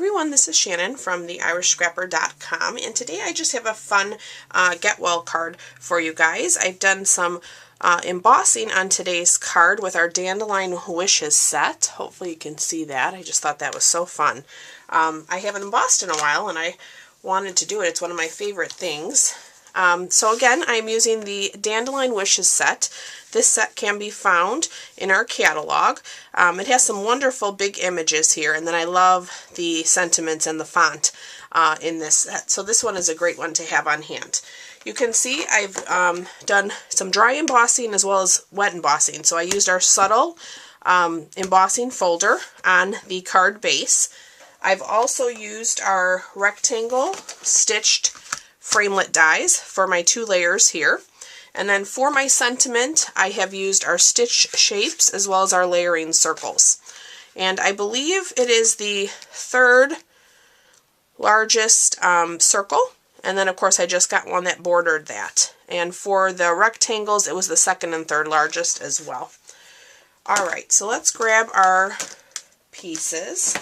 Everyone, this is Shannon from theirishscrapper.com, and today I just have a fun get well card for you guys. I've done some embossing on today's card with our Dandelion Wishes set. Hopefully you can see that. I just thought that was so fun. I haven't embossed in a while and I wanted to do it. It's one of my favorite things. So again, I'm using the Dandelion Wishes set. This set can be found in our catalog. It has some wonderful big images here, and then I love the sentiments and the font in this set. So this one is a great one to have on hand. You can see I've done some dry embossing as well as wet embossing. So I used our subtle embossing folder on the card base. I've also used our rectangle stitched Framelit dies for my 2 layers here. And then for my sentiment, I have used our stitch shapes as well as our layering circles. And I believe it is the 3rd largest circle. And then of course I just got one that bordered that. And for the rectangles, it was the 2nd and 3rd largest as well. Alright, so let's grab our pieces.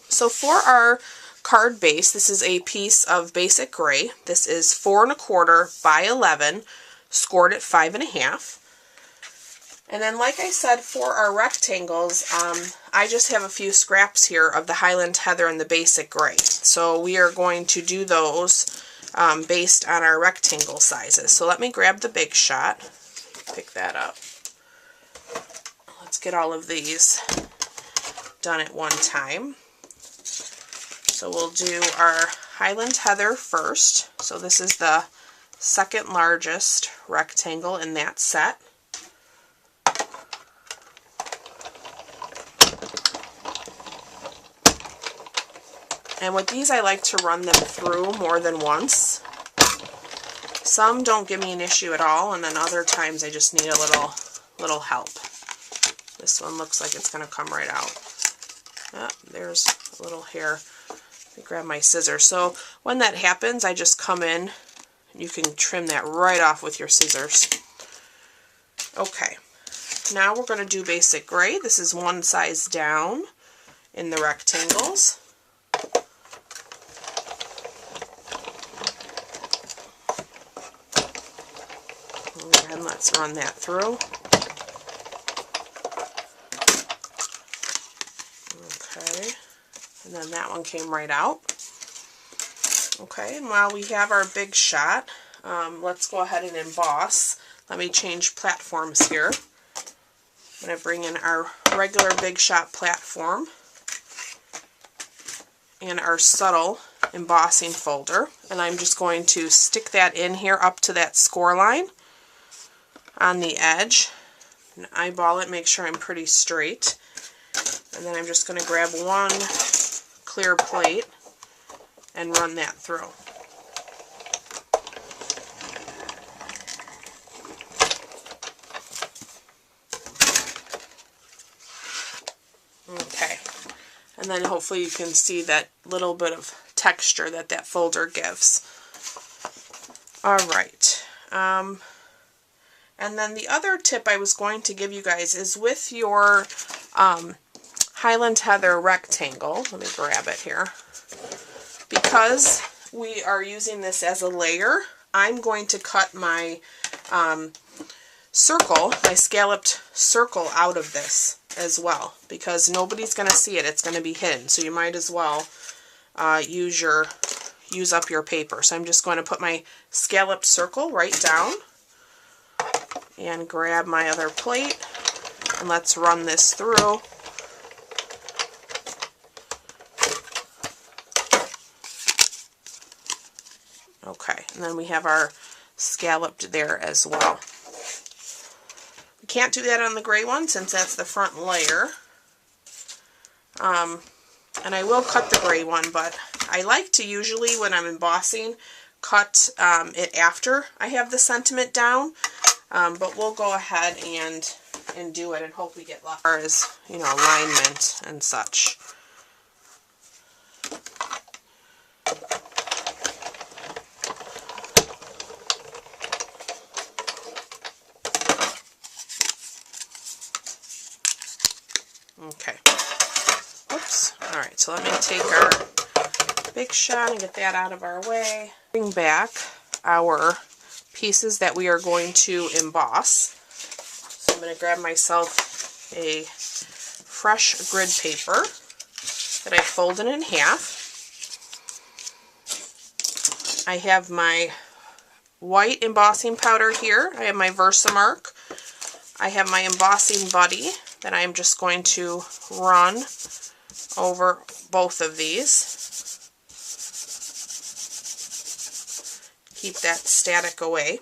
So for our card base, this is a piece of basic gray. This is 4 1/4 by 11, scored at 5 1/2. And then, like I said, for our rectangles, I just have a few scraps here of the Highland Heather and the basic gray. So we are going to do those based on our rectangle sizes. So let me grab the Big Shot, pick that up. Let's get all of these done at one time. So we'll do our Highland Heather first. So this is the 2nd largest rectangle in that set. And with these, I like to run them through more than once. Some don't give me an issue at all, and then other times I just need a little help. This one looks like it's going to come right out. Oh, there's a little hair. Let me grab my scissors. So when that happens, I just come in and you can trim that right off with your scissors. Okay, now we're going to do basic gray. This is one size down in the rectangles. And let's run that through. Okay. And then that one came right out. Okay, and while we have our Big Shot, let's go ahead and emboss. Let me change platforms here. I'm going to bring in our regular Big Shot platform and our subtle embossing folder. And I'm just going to stick that in here up to that score line on the edge. And eyeball it, make sure I'm pretty straight. And then I'm just going to grab one clear plate and run that through. Okay, and then hopefully you can see that little bit of texture that that folder gives. Alright, and then the other tip I was going to give you guys is with your Highland Heather rectangle. Let me grab it here. Because we are using this as a layer, I'm going to cut my circle, my scalloped circle out of this as well, because nobody's going to see it. It's going to be hidden, so you might as well use up your paper. So I'm just going to put my scalloped circle right down and grab my other plate, and let's run this through. Okay, and then we have our scalloped there as well. We can't do that on the gray one since that's the front layer. And I will cut the gray one, but I like to usually, when I'm embossing, cut it after I have the sentiment down. But we'll go ahead and do it and hope we get luck as far as, you know, alignment and such. Okay. Oops. Alright, so let me take our Big Shot and get that out of our way. Bring back our pieces that we are going to emboss. So I'm going to grab myself a fresh grid paper that I folded in half. I have my white embossing powder here. I have my Versamark. I have my Embossing Buddy that I am just going to run over both of these. Keep that static away.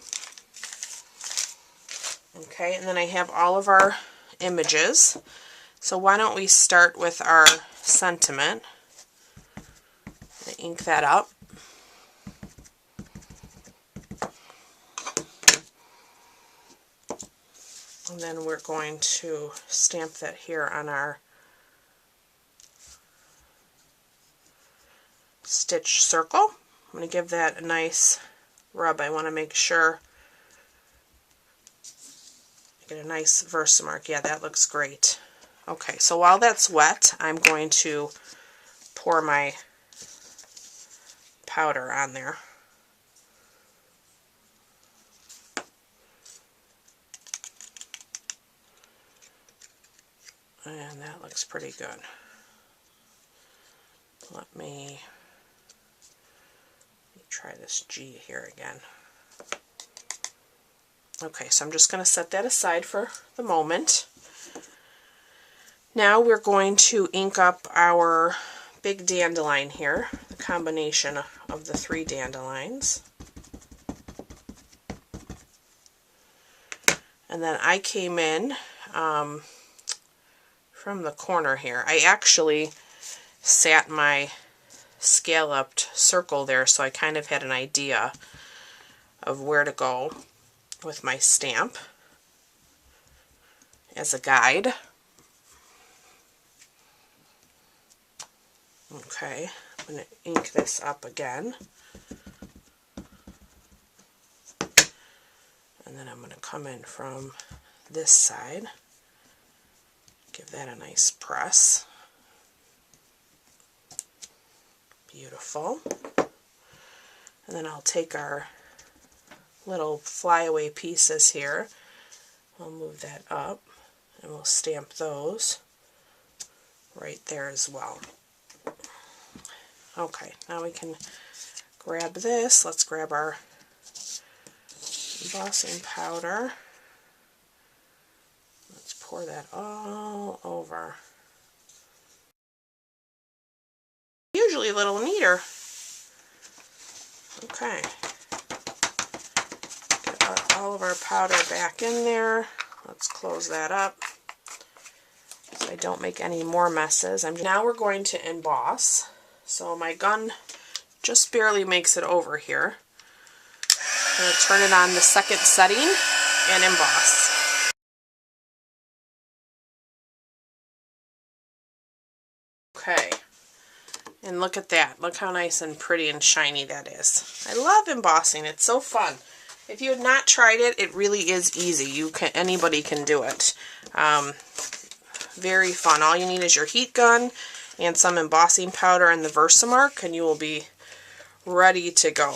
Okay, and then I have all of our images. So why don't we start with our sentiment. Ink that up. And then we're going to stamp that here on our stitch circle. I'm going to give that a nice rub. I want to make sure I get a nice Versamark. Yeah, that looks great. Okay, so while that's wet, I'm going to pour my powder on there. And that looks pretty good. Let me try this G here again. Okay, so I'm just going to set that aside for the moment. Now we're going to ink up our big dandelion here, the combination of the 3 dandelions. And then I came in from the corner here. I actually sat my scalloped circle there, so I kind of had an idea of where to go with my stamp as a guide. Okay, I'm going to ink this up again. And then I'm going to come in from this side. Give that a nice press. Beautiful. And then I'll take our little flyaway pieces here. I'll move that up and we'll stamp those right there as well. Okay, now we can grab this. Let's grab our embossing powder. Let's pour that all over. Usually a little neater. Okay. Get all of our powder back in there. Let's close that up so I don't make any more messes. Now we're going to emboss. So my gun just barely makes it over here. I'm going to turn it on the second setting and emboss. Okay, and look at that. Look how nice and pretty and shiny that is. I love embossing. It's so fun. If you have not tried it, it really is easy. Anybody can do it. Very fun. All you need is your heat gun and some embossing powder and the Versamark, and you will be ready to go.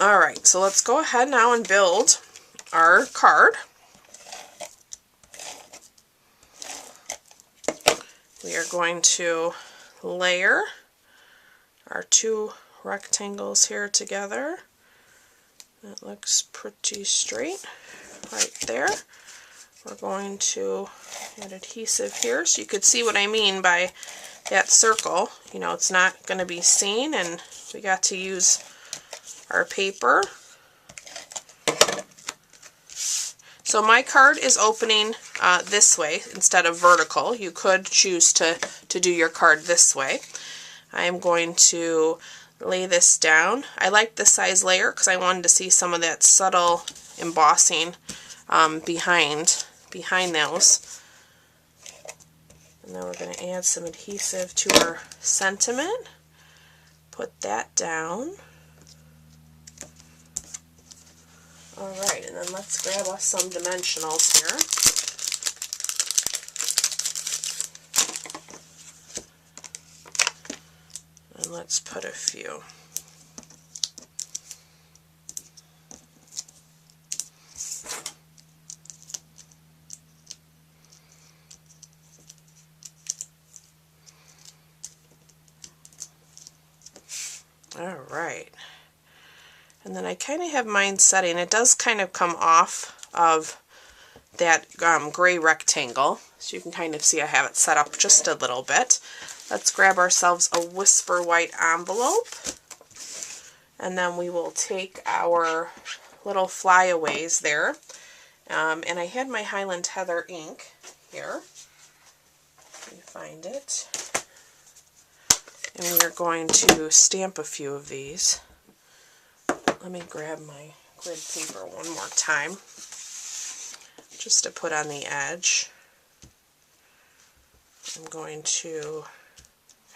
Alright, so let's go ahead now and build our card. We are going to layer our 2 rectangles here together. That looks pretty straight right there. We're going to add adhesive here so you could see what I mean by that circle. You know, it's not going to be seen, and we got to use our paper. So my card is opening this way instead of vertical. You could choose to do your card this way. I am going to lay this down. I like this size layer because I wanted to see some of that subtle embossing behind those. And then we're going to add some adhesive to our sentiment. Put that down. Alright, and then let's grab us some dimensionals here. Let's put a few. All right. And then I kind of have mine setting. It does kind of come off of that gray rectangle. So you can kind of see I have it set up just a little bit. Let's grab ourselves a Whisper White envelope. And then we will take our little flyaways there. And I had my Highland Heather ink here. Let me find it. And we are going to stamp a few of these. Let me grab my grid paper one more time, just to put on the edge. I'm going to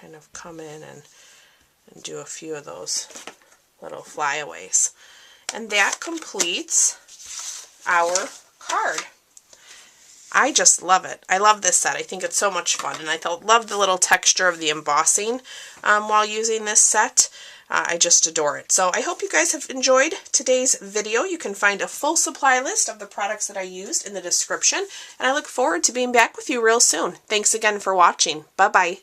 kind of come in and do a few of those little flyaways. And that completes our card. I just love it. I love this set. I think it's so much fun, and I love the little texture of the embossing while using this set. I just adore it. So I hope you guys have enjoyed today's video. You can find a full supply list of the products that I used in the description, and I look forward to being back with you real soon. Thanks again for watching. Bye-bye.